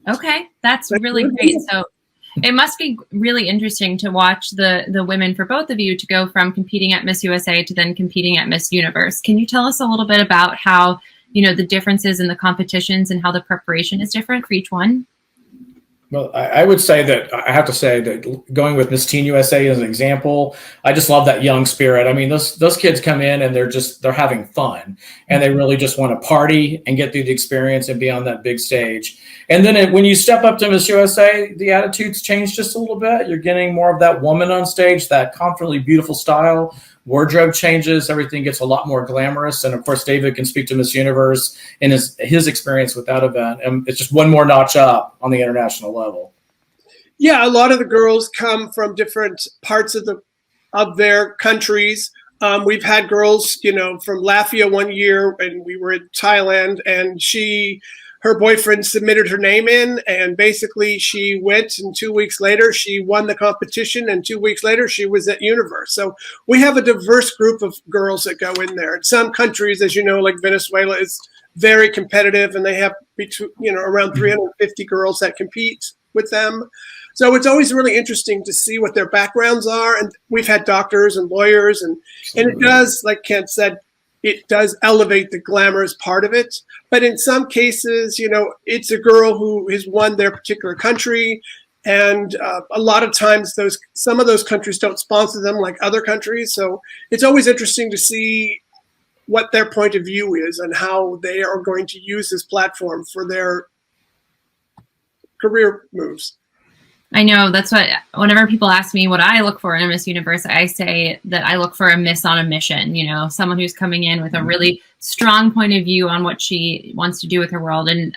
Okay, that's really great. So it must be really interesting to watch the women for both of you to go from competing at Miss USA to then competing at Miss Universe. Can you tell us a little bit about how, the differences in the competitions and how the preparation is different for each one? Well, I would say that I have to say that going with Miss Teen USA as an example, I just love that young spirit. I mean, those kids come in and they're having fun, and they really just want to party and get through the experience and be on that big stage. And then when you step up to Miss USA, the attitudes change just a little bit. You're getting more of that woman on stage, that confidently beautiful style. Wardrobe changes, everything gets a lot more glamorous, and of course, David can speak to Miss Universe and his experience with that event, and it's just one more notch up on the international level. Yeah, a lot of the girls come from different parts of their countries. We've had girls, from Latvia one year, and we were in Thailand, and her boyfriend submitted her name in, and basically she went, and 2 weeks later she won the competition, and 2 weeks later she was at Universe. So we have a diverse group of girls that go in there. In some countries, as you know, like Venezuela, is very competitive, and they have around 350 girls that compete with them. So it's always really interesting to see what their backgrounds are. And we've had doctors and lawyers, and it does, like Kent said, it does elevate the glamorous part of it. But in some cases, it's a girl who has won their particular country. And a lot of times some of those countries don't sponsor them like other countries. So it's always interesting to see what their point of view is and how they are going to use this platform for their career moves. I know that's what, whenever people ask me what I look for in a Miss Universe, I say that I look for a miss on a mission, someone who's coming in with a really strong point of view on what she wants to do with her world. And,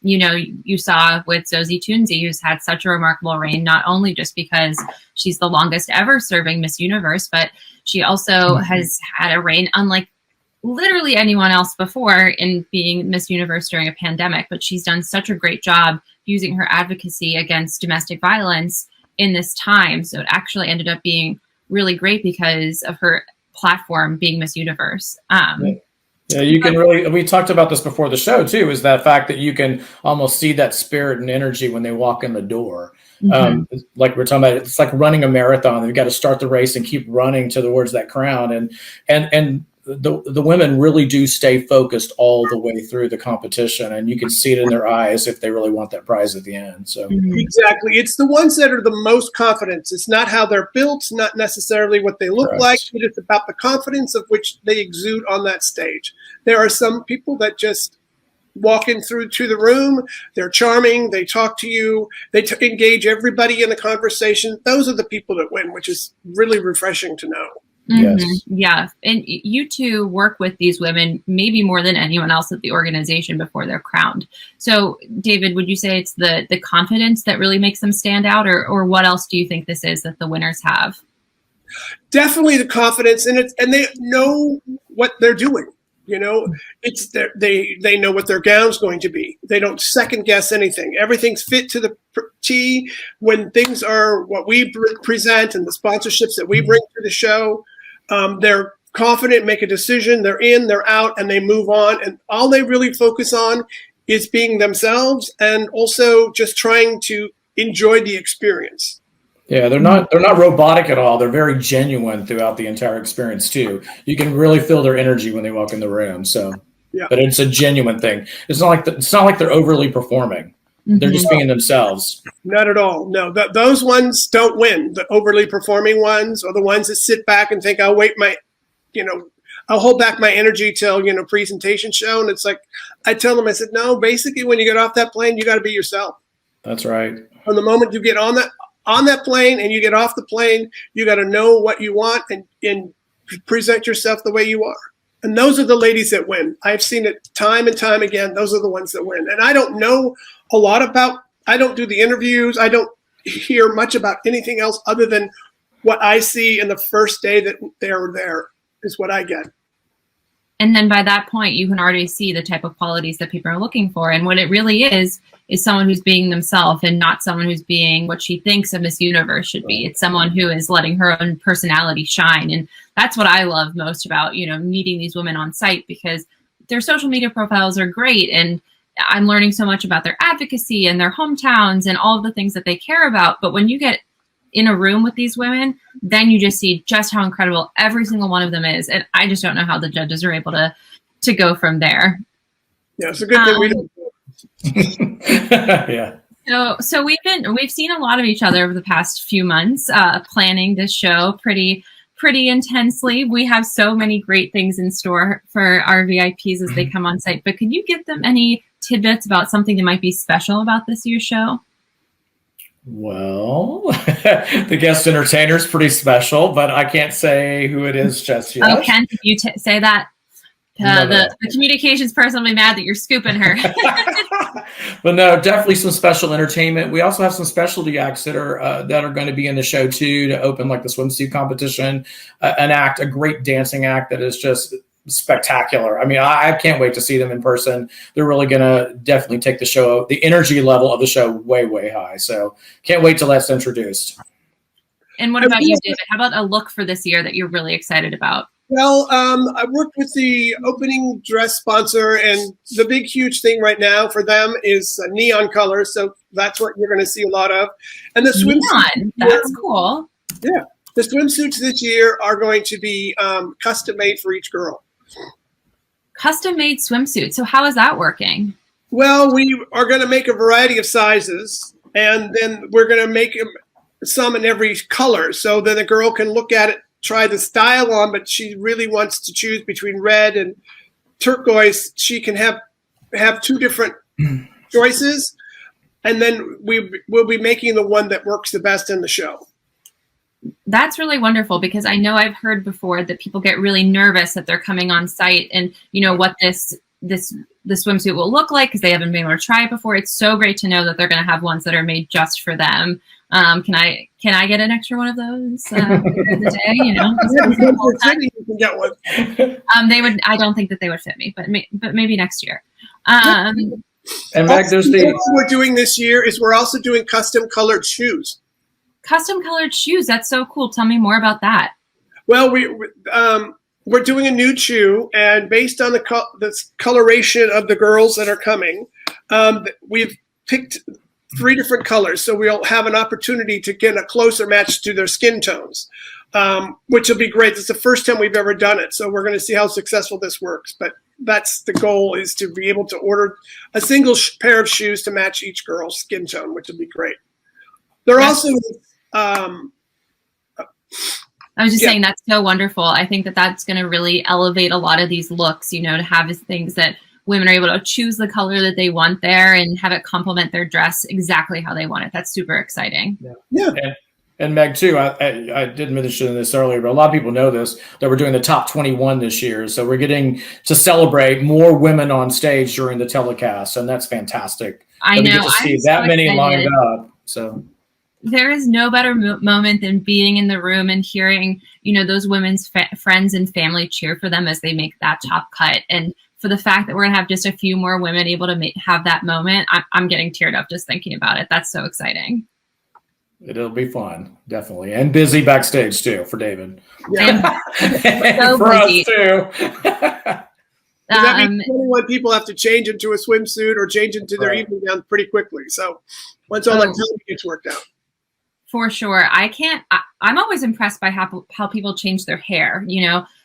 you saw with Zosie Tunzi, who's had such a remarkable reign, not only just because she's the longest ever serving Miss Universe, but she also has had a reign unlike literally anyone else before in being Miss Universe during a pandemic. But she's done such a great job using her advocacy against domestic violence in this time. So it actually ended up being really great because of her platform being Miss Universe. Yeah, you can really, we talked about this before the show too, is that fact that you can almost see that spirit and energy when they walk in the door. Like we're talking about, it's like running a marathon. You've got to start the race and keep running towards that crown. And the women really do stay focused all the way through the competition, and you can see it in their eyes if they really want that prize at the end. So exactly, it's the ones that are the most confident. It's not how they're built, not necessarily what they look like. It's about the confidence of which they exude on that stage. There are some people that just walk in through to the room. They're charming. They talk to you. They engage everybody in the conversation. Those are the people that win, which is really refreshing to know. Yes. Yeah. And you two work with these women maybe more than anyone else at the organization before they're crowned. So, David, would you say it's the confidence that really makes them stand out, or what else do you think this is that the winners have? Definitely the confidence, and they know what they're doing. It's they know what their gown's going to be. They don't second guess anything. Everything's fit to the T. When things are what we present and the sponsorships that we bring to the show, they're confident, make a decision, they're in, they're out, and they move on. And all they really focus on is being themselves and also just trying to enjoy the experience. Yeah, they're not robotic at all. They're very genuine throughout the entire experience too. You can really feel their energy when they walk in the room. So, yeah. But it's a genuine thing. It's not like they're overly performing. They're just being themselves. Not at all. No, those ones don't win. The overly performing ones are the ones that sit back and think, I'll hold back my energy till, presentation show. And it's like, I tell them, I said, no, basically when you get off that plane, you got to be yourself. That's right. From the moment you get on that plane and you get off the plane, you got to know what you want and present yourself the way you are. And those are the ladies that win. I've seen it time and time again. Those are the ones that win. And I don't know a lot I don't do the interviews. I don't hear much about anything else other than what I see in the first day that they're there is what I get. And then by that point, you can already see the type of qualities that people are looking for. And what it really is someone who's being themselves and not someone who's being what she thinks a Miss Universe should be. It's someone who is letting her own personality shine. And that's what I love most about, meeting these women on site, because their social media profiles are great. And I'm learning so much about their advocacy and their hometowns and all of the things that they care about. But when you get in a room with these women, then you just see just how incredible every single one of them is. And I just don't know how the judges are able to go from there. Yeah, it's a good thing we don't. Yeah. So we've seen a lot of each other over the past few months, planning this show pretty intensely. We have so many great things in store for our VIPs as they come on site. But could you give them any tidbits about something that might be special about this year's show? Well, the guest entertainer is pretty special, but I can't say who it is just yet. Oh, Ken, did you say that? The communications person will be mad that you're scooping her. But no, definitely some special entertainment. We also have some specialty acts that are going to be in the show too, to open like the swimsuit competition, a great dancing act that is just spectacular. I mean, I can't wait to see them in person. They're really going to definitely take the energy level of the show way, way high. So can't wait till that's introduced. And what about you, David? How about a look for this year that you're really excited about? Well, I worked with the opening dress sponsor, and the big, huge thing right now for them is neon colors. So that's what you're going to see a lot of. And the swimsuits. That's cool. Yeah. The swimsuits this year are going to be custom made for each girl. Custom made swimsuit. So how is that working? Well, we are going to make a variety of sizes, and then we're going to make some in every color. So then the girl can look at it, try the style on, but she really wants to choose between red and turquoise. She can have two different choices, and then we'll be making the one that works the best in the show. That's really wonderful, because I know I've heard before that people get really nervous that they're coming on site and what the swimsuit will look like because they haven't been able to try it before. It's so great to know that they're going to have ones that are made just for them. Can I get an extra one of those the day? You can get one. They would. I don't think that they would fit me, but maybe next year. And Meg, there's what we're doing this year is we're also doing custom colored shoes. Custom colored shoes. That's so cool. Tell me more about that. Well, we're doing a nude shoe, and based on the coloration of the girls that are coming, we've picked 3 different colors. So we'll have an opportunity to get a closer match to their skin tones, which will be great. It's the first time we've ever done it. So we're going to see how successful this works. But that's the goal, is to be able to order a single pair of shoes to match each girl's skin tone, which will be great. They're also... I was just saying that's so wonderful. I think that that's going to really elevate a lot of these looks, to have things that women are able to choose the color that they want there and have it complement their dress exactly how they want it. That's super exciting. Yeah. And Meg, too, I did mention this earlier, but a lot of people know this, that we're doing the top 21 this year. So we're getting to celebrate more women on stage during the telecast, and that's fantastic. I know. We get to see that many lined up. So there is no better moment than being in the room and hearing, those women's friends and family cheer for them as they make that top cut. And for the fact that we're going to have just a few more women able to have that moment, I'm getting teared up just thinking about it. That's so exciting. It'll be fun, definitely. And busy backstage, too, for David. Yeah. So for busy. us, too. That means 21 people have to change into a swimsuit or change into their evening gown pretty quickly. So once all that time gets worked out. For sure. I'm always impressed by how people change their hair.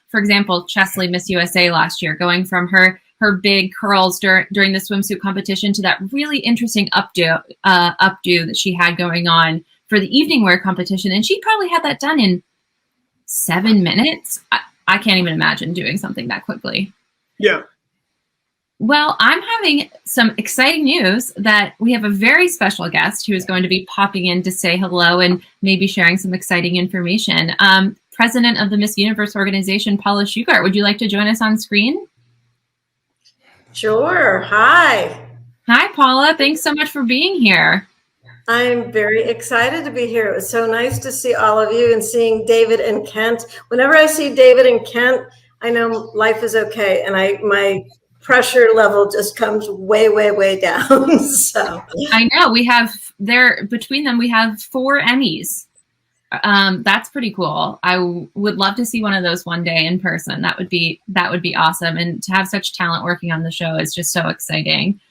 For example, Chesley, Miss USA last year, going from her big curls during the swimsuit competition to that really interesting updo that she had going on for the evening wear competition. And she probably had that done in 7 minutes. I can't even imagine doing something that quickly. Yeah. Well, I'm having some exciting news that we have a very special guest who is going to be popping in to say hello and maybe sharing some exciting information. President of the Miss Universe organization, Paula Shugart. Would you like to join us on screen? Sure. Hi. Hi, Paula. Thanks so much for being here. I'm very excited to be here. It was so nice to see all of you and seeing David and Kent. Whenever I see David and Kent, I know life is okay. And my pressure level just comes way, way, way down. So I know between them, we have 4 Emmys. That's pretty cool. I would love to see one of those one day in person. That would be awesome. And to have such talent working on the show is just so exciting.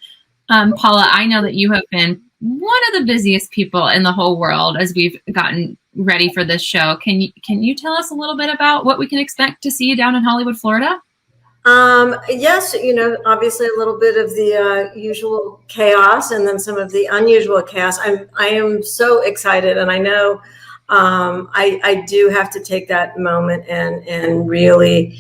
Paula, I know that you have been one of the busiest people in the whole world as we've gotten ready for this show. Can you tell us a little bit about what we can expect to see down in Hollywood, Florida? Yes, obviously a little bit of the usual chaos and then some of the unusual chaos. I am so excited, and I know I do have to take that moment and really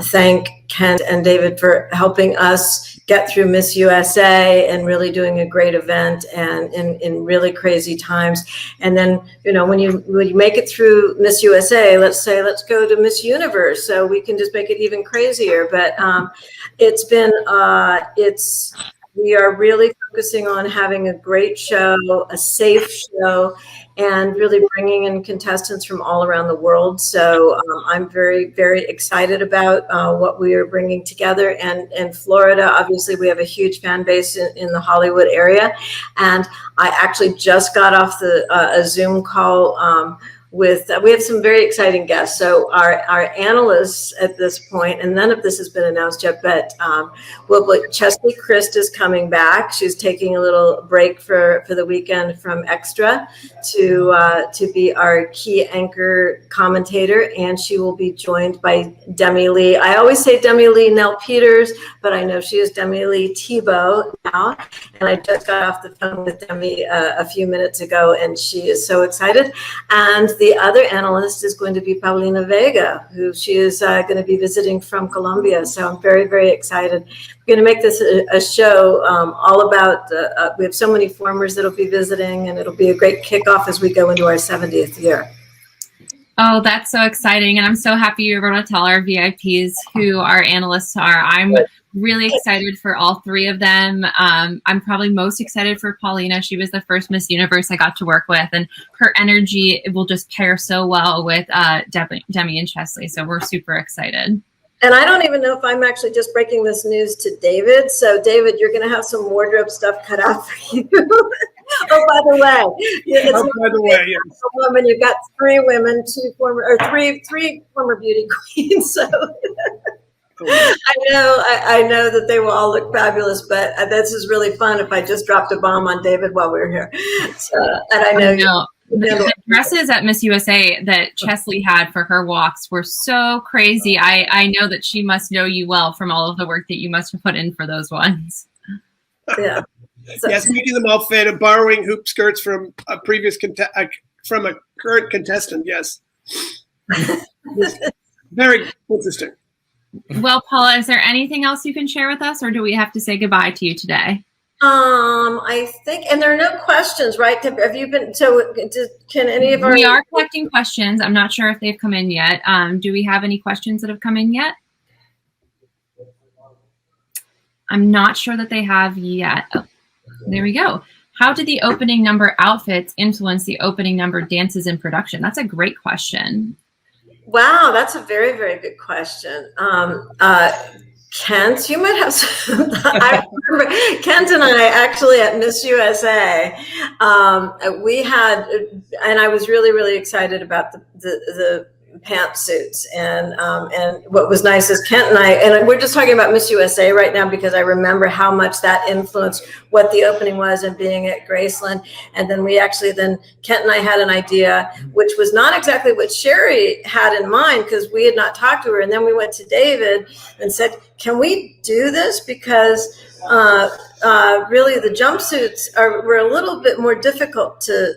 thank Kent and David for helping us get through Miss USA and really doing a great event and in really crazy times. And then, when you make it through Miss USA, let's go to Miss Universe, so we can just make it even crazier. But we are really focusing on having a great show, a safe show, and really bringing in contestants from all around the world. So I'm very, very excited about what we are bringing together. And in Florida, obviously, we have a huge fan base in the Hollywood area. And I actually just got off a Zoom call we have some very exciting guests. So our analysts at this point, and none of this has been announced yet, but Chesley Christ is coming back. She's taking a little break for the weekend from Extra to be our key anchor commentator, and she will be joined by Demi Lee. I always say Demi Lee Nell Peters, but I know she is Demi Lee Tebow now. And I just got off the phone with Demi a few minutes ago, and she is so excited. And the other analyst is going to be Paulina Vega, who she is going to be visiting from Colombia. So I'm very, very excited. We're going to make this a show all about, we have so many formers that'll be visiting, and it'll be a great kickoff as we go into our 70th year. Oh, that's so exciting. And I'm so happy you were able to tell our VIPs who our analysts are. I'm really excited for all three of them. I'm probably most excited for Paulina. She was the first Miss Universe I got to work with, and her energy will just pair so well with Demi and Chesley. So we're super excited. And I don't even know if I'm actually just breaking this news to David. So David, you're going to have some wardrobe stuff cut out for you. Oh, by the way, yes. Woman, you've got three women, three former beauty queens. So I know that they will all look fabulous, but this is really fun. If I just dropped a bomb on David while we were here, and I know. The dresses at Miss USA that Chesley had for her walks were so crazy. I know that she must know you well from all of the work that you must have put in for those ones. Yeah. So, yes, making them all fit and borrowing hoop skirts from a previous from a current contestant. Yes. Very interesting. Well, Paula, is there anything else you can share with us, or do we have to say goodbye to you today? I think, and there are no questions, right? Have you been, can any of our... We are collecting questions. I'm not sure if they've come in yet. Do we have any questions that have come in yet? I'm not sure that they have yet. Oh, there we go. How did the opening number outfits influence the opening number dances in production? That's a great question. Wow, that's a very, very good question. Kent, you might have some, I remember Kent and I actually at Miss USA, we had, and I was really, really excited about the pantsuits. And what was nice is Kent and I, and we're just talking about Miss USA right now because I remember how much that influenced what the opening was and being at Graceland. And then Kent and I had an idea, which was not exactly what Sherry had in mind because we had not talked to her. And then we went to David and said, can we do this? Because really the jumpsuits were a little bit more difficult to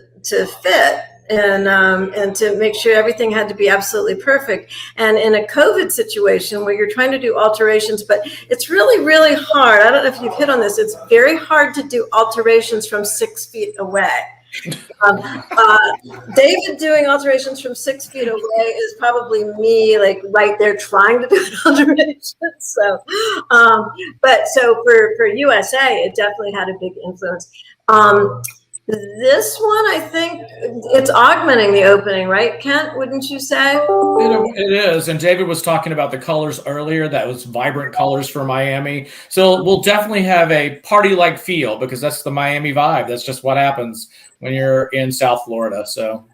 fit. And to make sure everything had to be absolutely perfect. And in a COVID situation where you're trying to do alterations, but it's really, really hard. I don't know if you've hit on this. It's very hard to do alterations from 6 feet away. David doing alterations from 6 feet away is probably me, like right there trying to do an alteration. So, so for USA, it definitely had a big influence. This one, I think it's augmenting the opening, right, Kent? Wouldn't you say? It is. And David was talking about the colors earlier. That was vibrant colors for Miami. So we'll definitely have a party-like feel because that's the Miami vibe. That's just what happens when you're in South Florida. So.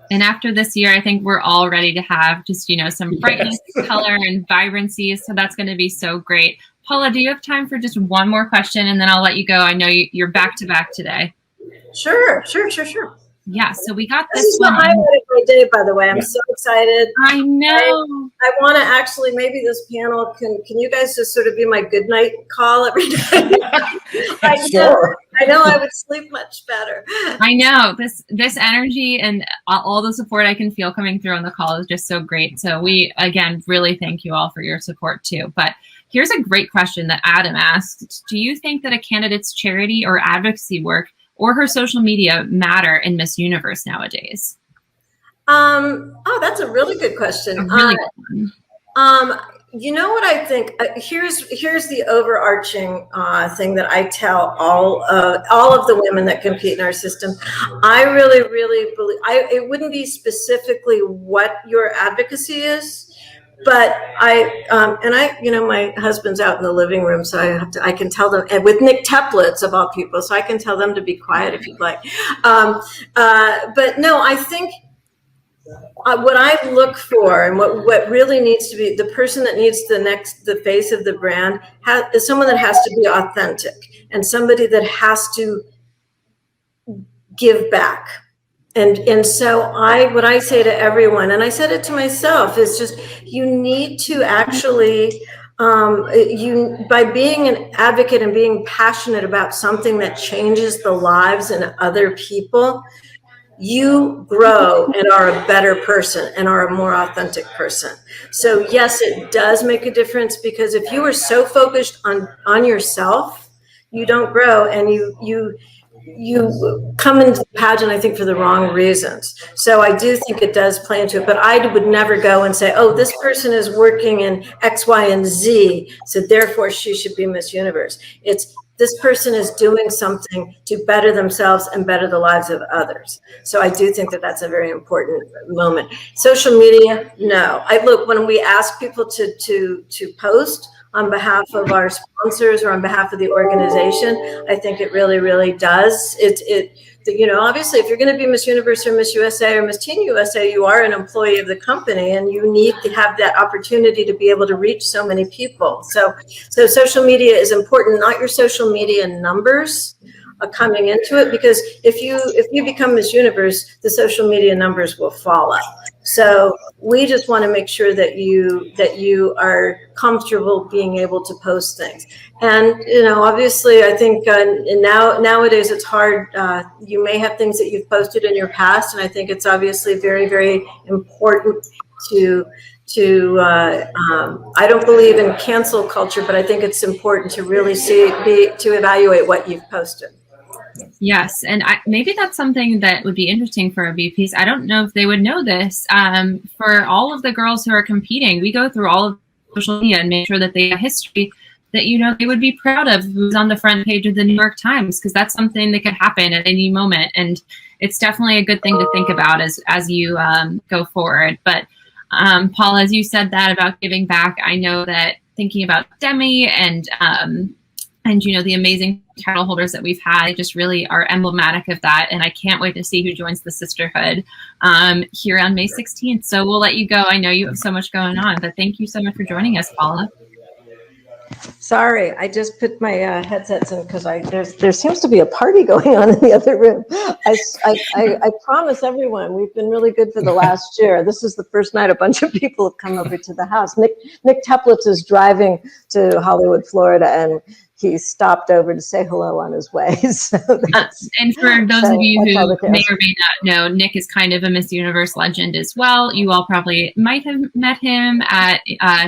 And after this year, I think we're all ready to have just, some brightness, color, and vibrancy. So that's going to be so great. Paula, do you have time for just one more question, and then I'll let you go? I know you're back to back today. Sure. Yeah, so we got This this is the one. highlight of my day, by the way. I'm so excited. I know. I want to actually, maybe this panel can you guys just sort of be my good night call every day? Sure. I know I would sleep much better. I know this energy and all the support I can feel coming through on the call is just so great. So we, again, really thank you all for your support too. But here's a great question that Adam asked. Do you think that a candidate's charity or advocacy work or her social media matter in Miss Universe nowadays? Oh, that's a really good question. A really good one. You know what I think? Here's the overarching thing that I tell all of the women that compete in our system. I really believe it wouldn't be specifically what your advocacy is, but my husband's out in the living room, so I can tell them, and with Nick Teplitz of all people, so I can tell them to be quiet if you'd like. But no, I think. What I look for and what really needs to be the person that needs the face of the brand is someone that has to be authentic and somebody that has to give back. And so what I say to everyone, and I said it to myself, is just you need to actually by being an advocate and being passionate about something that changes the lives of other people, you grow and are a better person and are a more authentic person. So yes, it does make a difference, because if you are so focused on yourself, you don't grow, and you come into the pageant, I think, for the wrong reasons. So I do think it does play into it, but I would never go and say, oh, this person is working in X, Y, and Z, so therefore she should be Miss Universe. It's this person is doing something to better themselves and better the lives of others. So I do think that that's a very important moment. Social media, no. Look, when we ask people to post on behalf of our sponsors or on behalf of the organization, I think it really does. Obviously, if you're going to be Miss Universe or Miss USA or Miss Teen USA, you are an employee of the company, and you need to have that opportunity to be able to reach so many people. So social media is important, not your social media numbers coming into it, because if you become Miss Universe, the social media numbers will follow. So we just want to make sure that you are comfortable being able to post things. And obviously, I think nowadays it's hard. You may have things that you've posted in your past, and I think it's obviously very important to. I don't believe in cancel culture, but I think it's important to really to evaluate what you've posted. Yes, and maybe that's something that would be interesting for our VPs. I don't know if they would know this. For all of the girls who are competing, we go through all of social media and make sure that they have history that they would be proud of, who's on the front page of the New York Times, because that's something that could happen at any moment, and it's definitely a good thing to think about as you go forward. But Paul, as you said that about giving back, I know that thinking about Demi and the amazing title holders that we've had just really are emblematic of that. And I can't wait to see who joins the sisterhood here on May 16th. So we'll let you go. I know you have so much going on, but thank you so much for joining us, Paula. Sorry, I just put my headsets in because there seems to be a party going on in the other room. I promise everyone, we've been really good for the last year. This is the first night a bunch of people have come over to the house. Nick Teplitz is driving to Hollywood, Florida, and he stopped over to say hello on his way. So and for those of you who may or may not know, Nick is kind of a Miss Universe legend as well. You all probably might have met him at,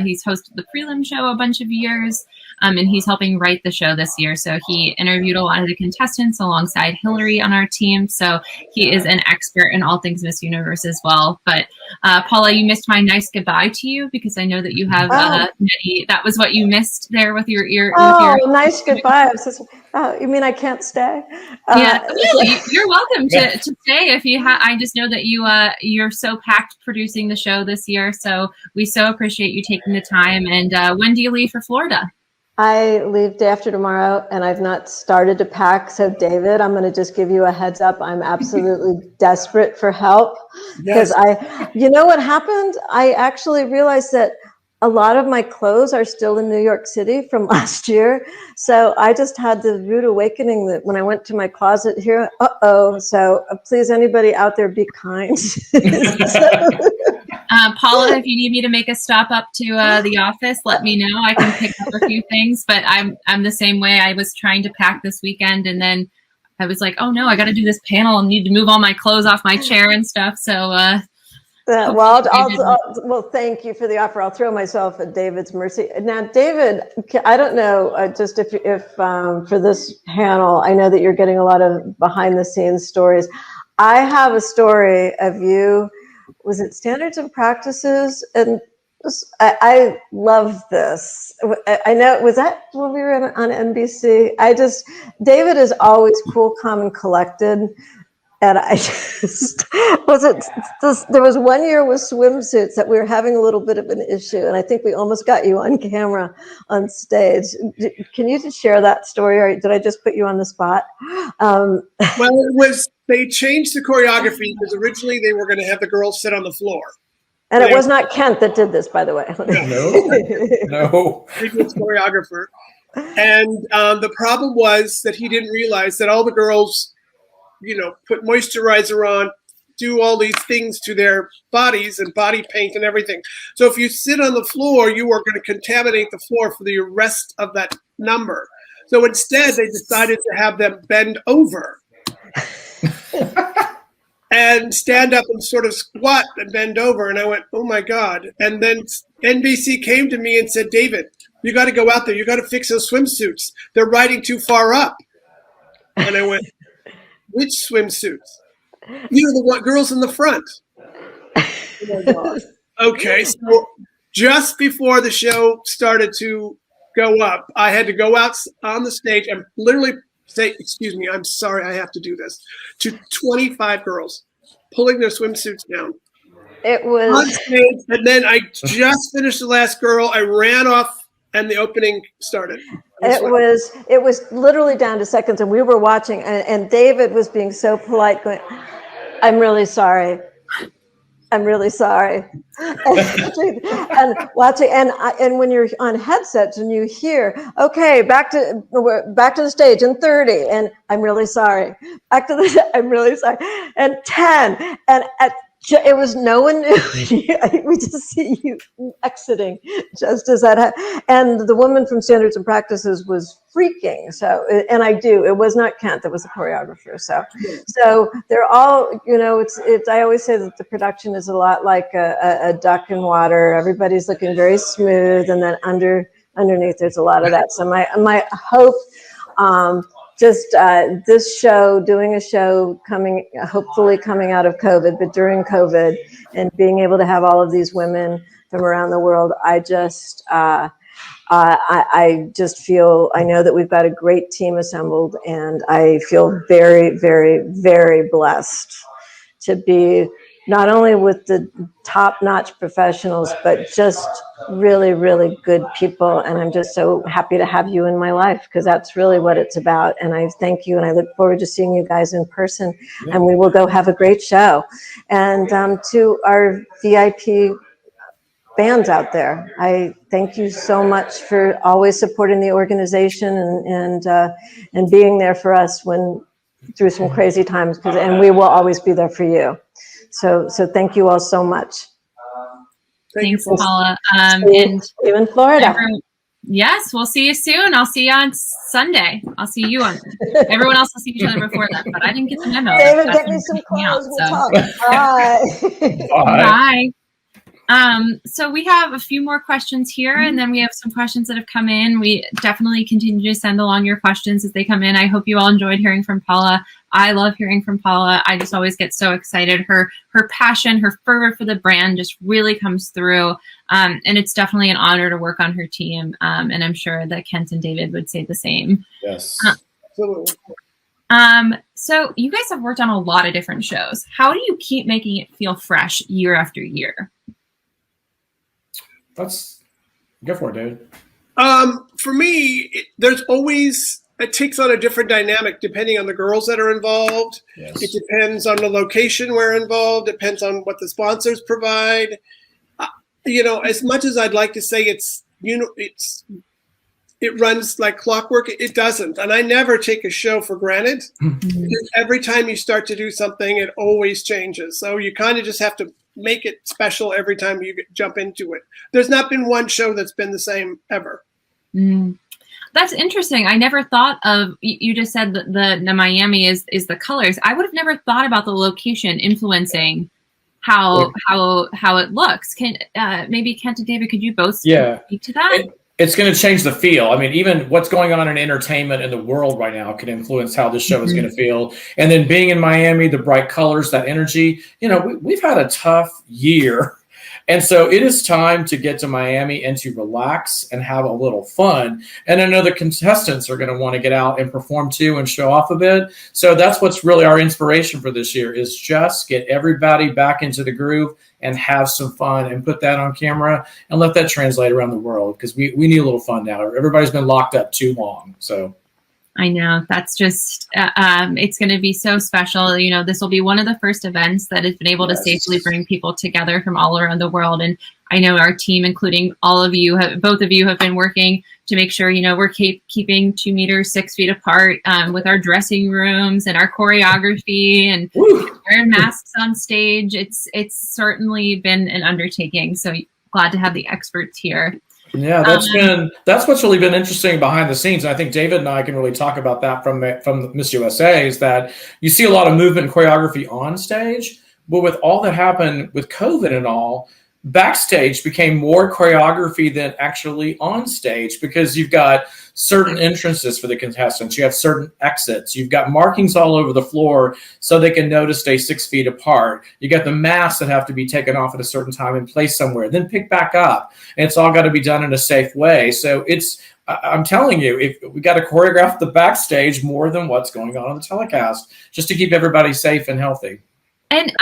he's hosted the prelim show a bunch of years, and he's helping write the show this year. So he interviewed a lot of the contestants alongside Hillary on our team. So he is an expert in all things Miss Universe as well. But Paula, you missed my nice goodbye to you, because I know that you have many, that was what you missed there with your ear. Nice goodbye. You mean I can't stay? Yeah, you're welcome to stay if you have. I just know that you're so packed producing the show this year, so we so appreciate you taking the time. And when do you leave for Florida? I leave day after tomorrow, and I've not started to pack. So David, I'm going to just give you a heads up. I'm absolutely desperate for help, because you know what happened? I actually realized that a lot of my clothes are still in New York City from last year. So I just had the rude awakening that when I went to my closet here, so please, anybody out there, be kind. Paula, if you need me to make a stop up to the office, let me know. I can pick up a few things, but I'm the same way. I was trying to pack this weekend, and then I was like, oh no, I got to do this panel and need to move all my clothes off my chair and stuff. So, well, thank you for the offer. I'll throw myself at David's mercy. Now, David, I don't know, just if for this panel, I know that you're getting a lot of behind the scenes stories. I have a story of you. Was it Standards and Practices? And I love this. I know, was that when we were on NBC? David is always cool, calm, and collected. And I just, there was one year with swimsuits that we were having a little bit of an issue. And I think we almost got you on camera on stage. Can you just share that story, or did I just put you on the spot? Well, they changed the choreography because originally they were going to have the girls sit on the floor. And it was not Kent that did this, by the way. No. Previous choreographer. And the problem was that he didn't realize that all the girls, put moisturizer on, do all these things to their bodies and body paint and everything. So if you sit on the floor, you are going to contaminate the floor for the rest of that number. So instead, they decided to have them bend over and stand up and sort of squat and bend over. And I went, oh my God. And then NBC came to me and said, David, you got to go out there. You got to fix those swimsuits. They're riding too far up. And I went, which swimsuits? The girls in the front. Oh my God. Okay, so just before the show started to go up, I had to go out on the stage and literally say, excuse me, I'm sorry, I have to do this, to 25 girls pulling their swimsuits down. It was on stage, and then I just finished the last girl. I ran off, and the opening started. It was literally down to seconds, and we were watching, and David was being so polite, going, "I'm really sorry. I'm really sorry." And watching, and when you're on headsets and you hear, "Okay, back to the stage in 30," and "I'm really sorry. Back to the, I'm really sorry," and 10, and it was no one knew. We just see you exiting just as that happened. And the woman from Standards and Practices was freaking. So, and it was not Kent that was the choreographer. So they're all, it's. I always say that the production is a lot like a duck in water. Everybody's looking very smooth, and then underneath there's a lot of that. So my hope. This show, doing a show hopefully coming out of COVID, but during COVID, and being able to have all of these women from around the world, I just feel, I know that we've got a great team assembled, and I feel very, very, very blessed to be not only with the top-notch professionals, but just really, really good people. And I'm just so happy to have you in my life, because that's really what it's about. And I thank you, and I look forward to seeing you guys in person. Yeah. And we will go have a great show. And to our VIP fans out there, I thank you so much for always supporting the organization and being there for us through some crazy times. And we will always be there for you. So thank you all so much. Thanks, Paula. And in Florida. Yes, we'll see you soon. I'll see you on Sunday. I'll see you on. Everyone else will see each other before that, but I didn't get the memo. David, get me some clothes. We'll talk. Bye. Bye. So we have a few more questions here, and then we have some questions that have come in. We definitely continue to send along your questions as they come in. I hope you all enjoyed hearing from Paula. I love hearing from Paula. I just always get so excited. Her passion, her fervor for the brand just really comes through. And it's definitely an honor to work on her team. And I'm sure that Kent and David would say the same. Yes. Absolutely. So you guys have worked on a lot of different shows. How do you keep making it feel fresh year after year? Go for it, David. For me, it takes on a different dynamic depending on the girls that are involved. Yes. It depends on the location we're involved. Depends on what the sponsors provide. as much as I'd like to say it runs like clockwork, it doesn't. And I never take a show for granted. Because every time you start to do something, it always changes. So you kind of just have to make it special every time you jump into it. There's not been one show that's been the same ever. That's interesting. I never thought of, you just said that the Miami is the colors. I would have never thought about the location influencing how it looks. Maybe Kent and David, could you both speak to that? It's going to change the feel. I mean, even what's going on in entertainment in the world right now can influence how this show is going to feel. And then being in Miami, the bright colors, that energy, we've had a tough year. And so it is time to get to Miami and to relax and have a little fun. And I know the contestants are going to want to get out and perform too and show off a bit. So that's what's really our inspiration for this year, is just get everybody back into the groove and have some fun and put that on camera and let that translate around the world, because we need a little fun now. Everybody's been locked up too long. So I know, that's just, it's going to be so special. This will be one of the first events that has been able to safely bring people together from all around the world. And I know our team, including all of you, both of you have been working to make sure, we're keeping 2 meters, 6 feet apart with our dressing rooms and our choreography and wearing masks on stage. It's certainly been an undertaking. So glad to have the experts here. Yeah, that's what's really been interesting behind the scenes. And I think David and I can really talk about that from Miss USA, is that you see a lot of movement and choreography on stage, but with all that happened with COVID and all, backstage became more choreography than actually on stage, because you've got certain entrances for the contestants, you have certain exits, you've got markings all over the floor so they can know to stay 6 feet apart. You got the masks that have to be taken off at a certain time and placed somewhere, then pick back up, and it's all got to be done in a safe way. So I'm telling you, if we got to choreograph the backstage more than what's going on the telecast, just to keep everybody safe and healthy. And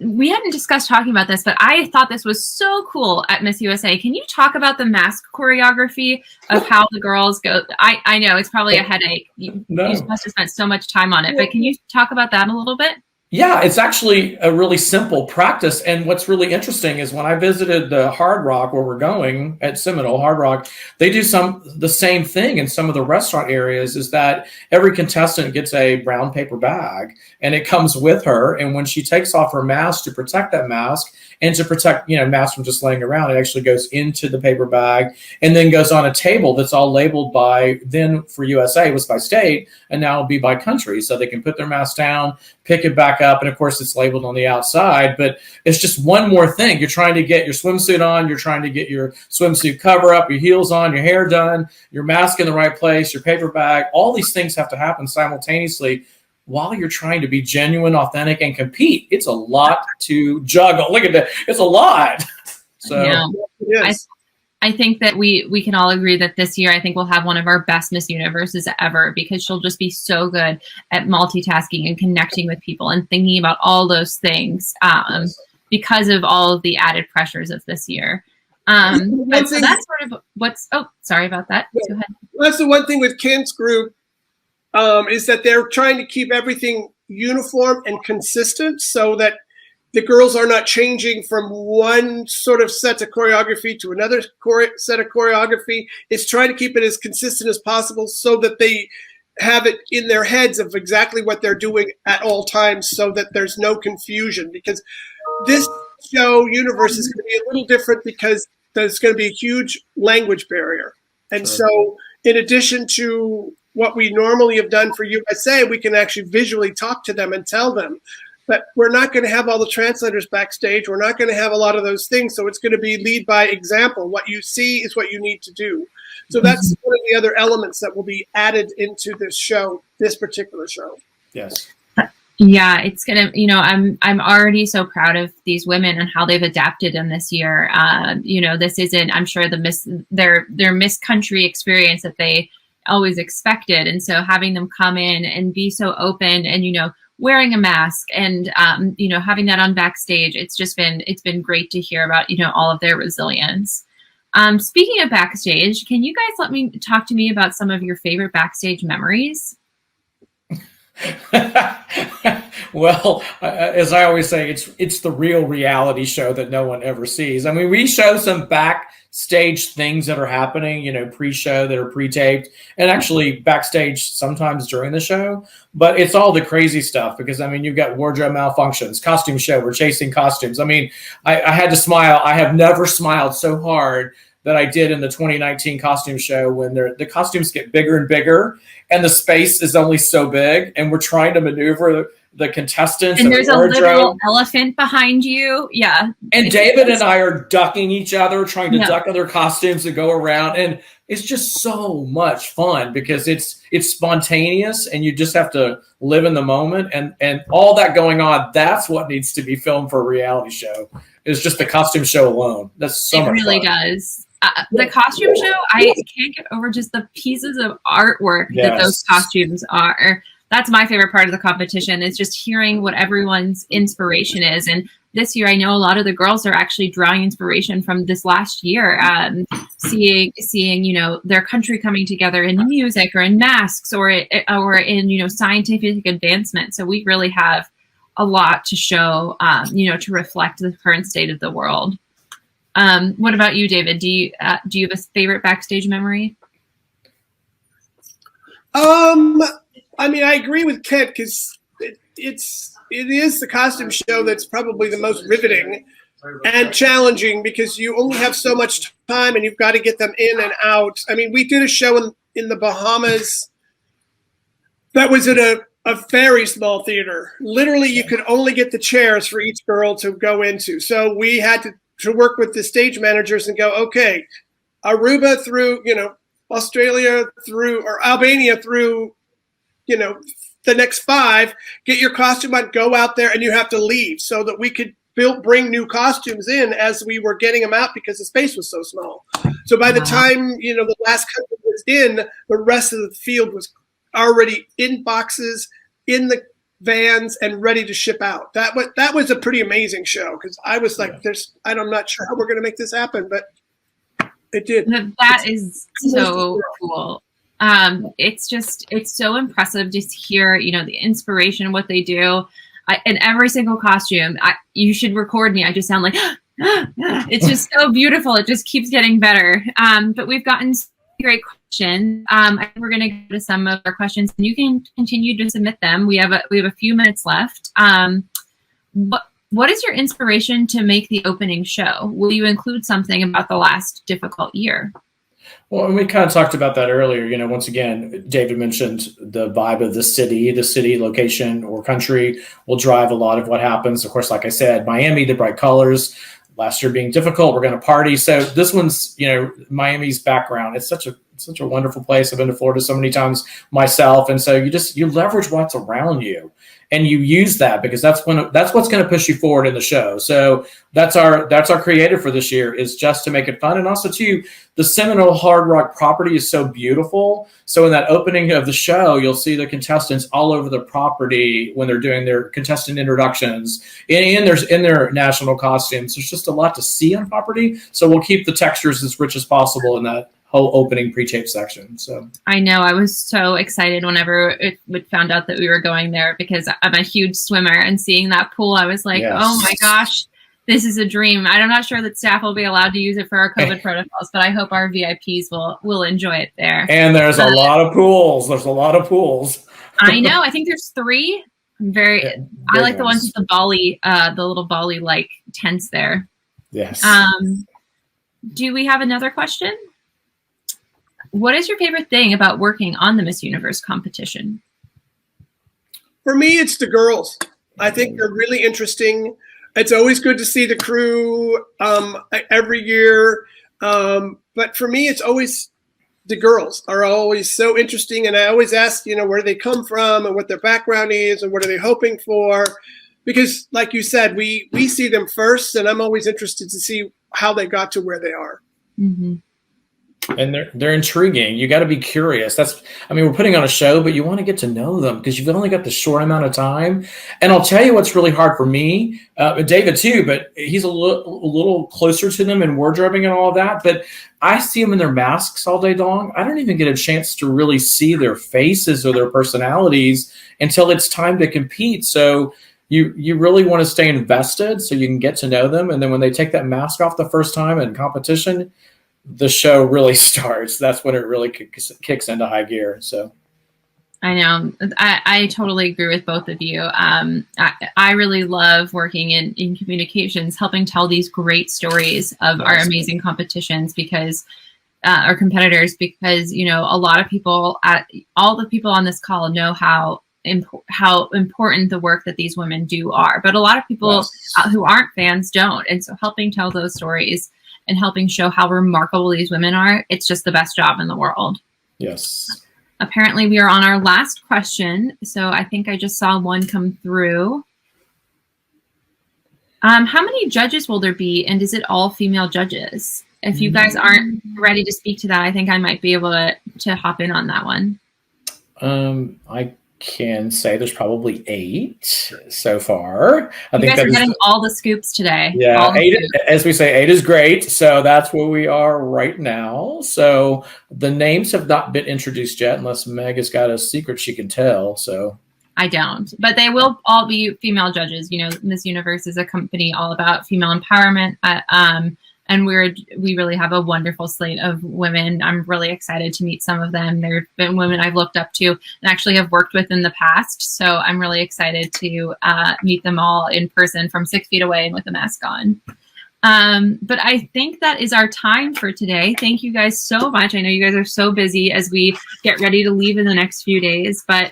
we hadn't discussed talking about this, but I thought this was so cool at Miss USA. Can you talk about the mask choreography of how the girls go? I know it's probably a headache. You must have spent so much time on it, but can you talk about that a little bit? Yeah, it's actually a really simple practice. And what's really interesting is when I visited the Hard Rock, where we're going at Seminole, Hard Rock, they do the same thing in some of the restaurant areas, is that every contestant gets a brown paper bag and it comes with her. And when she takes off her mask to protect that mask and to protect, masks from just laying around, it actually goes into the paper bag and then goes on a table that's all labeled by, then for USA it was by state, and now it'll be by country. So they can put their mask down, pick it back up, and of course it's labeled on the outside, but it's just one more thing. You're trying to get your swimsuit on, you're trying to get your swimsuit cover up, your heels on, your hair done, your mask in the right place, your paper bag. All these things have to happen simultaneously while you're trying to be genuine, authentic, and compete. It's a lot to juggle. Look at that. It's a lot. So yeah. Yes. I think that we can all agree that this year, I think we'll have one of our best Miss Universes ever, because she'll just be so good at multitasking and connecting with people and thinking about all those things because of all of the added pressures of this year. So that's sort of sorry about that. Yeah. Go ahead. That's the one thing with Kent's group, is that they're trying to keep everything uniform and consistent so that the girls are not changing from one sort of set of choreography to another set of choreography. It's trying to keep it as consistent as possible so that they have it in their heads of exactly what they're doing at all times, so that there's no confusion. Because this show universe is going to be a little different, because there's going to be a huge language barrier. And so in addition to what we normally have done for USA, we can actually visually talk to them and tell them. But we're not going to have all the translators backstage. We're not going to have a lot of those things. So it's going to be lead by example. What you see is what you need to do. So that's one of the other elements that will be added into this show, this particular show. Yes. Yeah, it's gonna. I'm already so proud of these women and how they've adapted in this year. This isn't, I'm sure, their Miss Country experience that they always expected, and so having them come in and be so open and wearing a mask and having that on backstage, it's been great to hear about all of their resilience. Speaking of backstage, can you guys talk to me about some of your favorite backstage memories? Well, as I always say, it's the real reality show that no one ever sees. I mean, we show some backstage things that are happening, pre-show that are pre-taped, and actually backstage sometimes during the show. But it's all the crazy stuff because, I mean, you've got wardrobe malfunctions, costume show, we're chasing costumes. I mean, I had to smile. I have never smiled so hard that I did in the 2019 costume show when the costumes get bigger and bigger and the space is only so big and we're trying to maneuver the contestants. And there's a literal elephant behind you. Yeah. And David and I are ducking each other, trying to duck other costumes that go around. And it's just so much fun because it's spontaneous and you just have to live in the moment and all that going on. That's what needs to be filmed for a reality show. It's just the costume show alone. That's so much fun. It really does. The costume show, I can't get over just the pieces of artwork that those costumes are. That's my favorite part of the competition is just hearing what everyone's inspiration is. And this year, I know a lot of the girls are actually drawing inspiration from this last year, seeing their country coming together in music or in masks or in scientific advancement. So we really have a lot to show, to reflect the current state of the world. What about you, David? Do you have a favorite backstage memory? I mean, I agree with Kent because it is the costume show that's probably the most riveting and challenging because you only have so much time and you've got to get them in and out. I mean, we did a show in the Bahamas that was at a very small theater. Literally, you could only get the chairs for each girl to go into. So we had to work with the stage managers and go, okay, Aruba through, Australia through, or Albania through, the next 5, get your costume on, go out there, and you have to leave so that we could bring new costumes in as we were getting them out because the space was so small. So by the time, the last couple was in, the rest of the field was already in boxes, in the vans, and ready to ship out. That was a pretty amazing show because I was like, I'm not sure how we're going to make this happen, but it did. That is so cool. It's so impressive to hear, the inspiration, what they do. In every single costume, you should record me. I just sound like, it's just so beautiful. It just keeps getting better. But we've gotten great questions. I think we're going to go to some of our questions and you can continue to submit them. We have a few minutes left. What is your inspiration to make the opening show? Will you include something about the last difficult year? Well, we kind of talked about that earlier. Once again, David mentioned the vibe of the city location or country will drive a lot of what happens. Of course, like I said, Miami, the bright colors, last year being difficult, we're going to party. So this one's, Miami's background. It's such a wonderful place. I've been to Florida so many times myself. And so you leverage what's around you and you use that because that's what's going to push you forward in the show. So that's our creative for this year is just to make it fun. And also too, the Seminole Hard Rock property is so beautiful. So in that opening of the show, you'll see the contestants all over the property when they're doing their contestant introductions in their national costumes. There's just a lot to see on property. So we'll keep the textures as rich as possible in that whole opening pre-tape section. So I know I was so excited whenever we found out that we were going there because I'm a huge swimmer and seeing that pool, I was like, oh my gosh, this is a dream. I'm not sure that staff will be allowed to use it for our COVID protocols, but I hope our VIPs will enjoy it there. And there's a lot of pools. There's a lot of pools. I know. I think there's 3. I like the ones with the Bali, the little Bali like tents there. Yes. Do we have another question? What is your favorite thing about working on the Miss Universe competition? For me, it's the girls. I think they're really interesting. It's always good to see the crew every year. But for me, it's always the girls are always so interesting. And I always ask, where they come from and what their background is and what are they hoping for? Because like you said, we see them first and I'm always interested to see how they got to where they are. Mm-hmm. And they're intriguing. You got to be curious. I mean, we're putting on a show, but you want to get to know them because you've only got the short amount of time. And I'll tell you what's really hard for me, David too, but he's a little closer to them in wardrobing and all of that. But I see them in their masks all day long. I don't even get a chance to really see their faces or their personalities until it's time to compete. So you really want to stay invested so you can get to know them. And then when they take that mask off the first time in competition, the show really starts. That's when it really kicks into high gear. So I know. I totally agree with both of you. I really love working in communications, helping tell these great stories of our amazing competitions because our competitors, because, you know, a lot of people, all the people on this call know how important the work that these women do are. But a lot of people who aren't fans don't. And so helping tell those stories and helping show how remarkable these women are, it's just the best job in the world. Yes. Apparently we are on our last question. So I think I just saw one come through. How many judges will there be? And is it all female judges? If you guys aren't ready to speak to that, I think I might be able to hop in on that one. I can say there's probably 8 so far. You guys are getting all the scoops today. Yeah, 8, as we say, 8 is great. So that's where we are right now. So the names have not been introduced yet, unless Meg has got a secret she can tell. So I don't, but they will all be female judges. You know, Miss Universe is a company all about female empowerment. And we really have a wonderful slate of women. I'm really excited to meet some of them. There have been women I've looked up to and actually have worked with in the past. So I'm really excited to meet them all in person from 6 feet away and with a mask on. But I think that is our time for today. Thank you guys so much. I know you guys are so busy as we get ready to leave in the next few days, but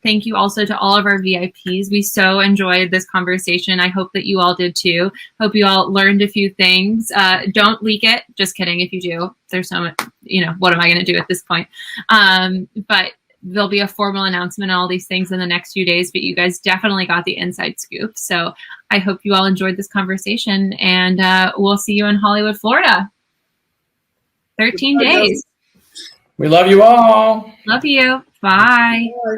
thank you also to all of our VIPs. We so enjoyed this conversation. I hope that you all did too. Hope you all learned a few things. Don't leak it. Just kidding. If you do, there's so much, you know, what am I going to do at this point? But there'll be a formal announcement on all these things in the next few days, but you guys definitely got the inside scoop. So I hope you all enjoyed this conversation, and we'll see you in Hollywood, Florida. 13 days. We love you all. Love you. Bye. Bye.